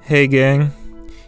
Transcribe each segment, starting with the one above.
Hey gang,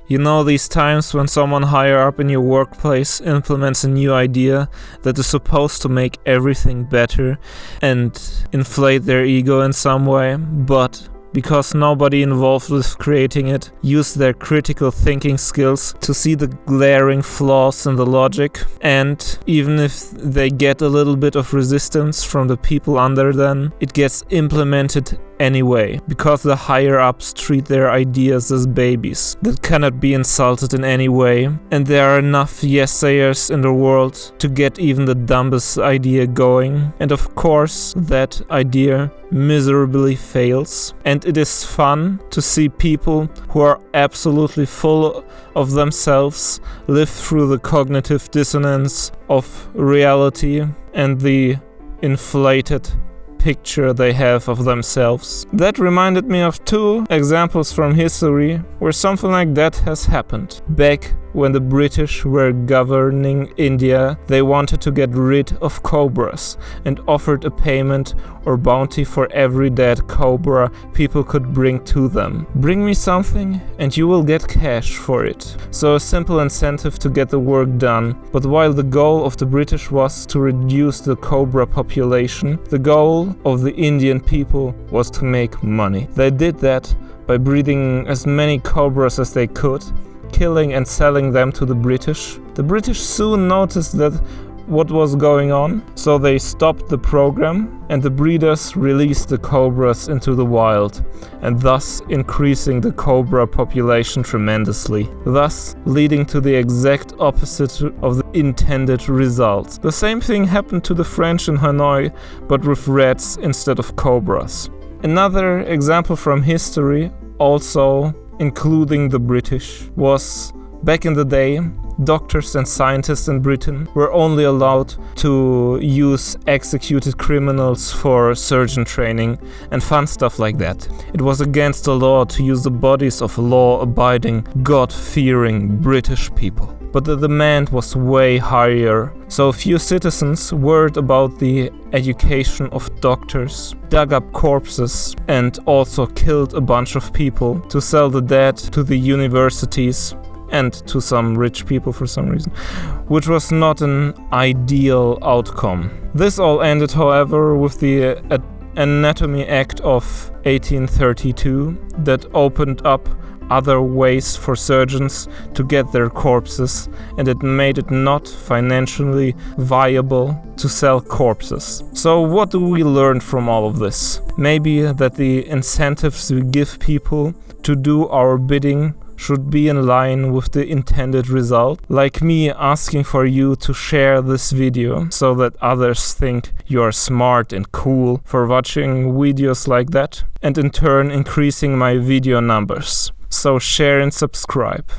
you know these times when someone higher up in your workplace implements a new idea that is supposed to make everything better and inflate their ego in some way, but because nobody involved with creating it used their critical thinking skills to see the glaring flaws in the logic, and even if they get a little bit of resistance from the people under them, it gets implemented anyway, because the higher-ups treat their ideas as babies that cannot be insulted in any way, and there are enough yes-sayers in the world to get even the dumbest idea going, and of course that idea miserably fails. And it is fun to see people who are absolutely full of themselves live through the cognitive dissonance of reality and the inflated picture they have of themselves. That reminded me of two examples from history where something like that has happened. Back when the British were governing India, they wanted to get rid of cobras and offered a payment or bounty for every dead cobra people could bring to them. Bring me something and you will get cash for it. So a simple incentive to get the work done. But while the goal of the British was to reduce the cobra population, the goal of the Indian people was to make money. They did that by breeding as many cobras as they could, killing and selling them to the British. The British soon noticed that what was going on, so they stopped the program and the breeders released the cobras into the wild, and thus increasing the cobra population tremendously, thus leading to the exact opposite of the intended result. The same thing happened to the French in Hanoi, but with rats instead of cobras. Another example from history, also including the British, was back in the day, doctors and scientists in Britain were only allowed to use executed criminals for surgeon training and fun stuff like that. It was against the law to use the bodies of law-abiding, God-fearing British people. But the demand was way higher, so a few citizens, worried about the education of doctors, dug up corpses and also killed a bunch of people to sell the dead to the universities and to some rich people for some reason, which was not an ideal outcome. This all ended, however, with the Anatomy Act of 1832 that opened up other ways for surgeons to get their corpses, and it made it not financially viable to sell corpses. So what do we learn from all of this? Maybe that the incentives we give people to do our bidding should be in line with the intended result, like me asking for you to share this video so that others think you are smart and cool for watching videos like that, and in turn increasing my video numbers. So share and subscribe.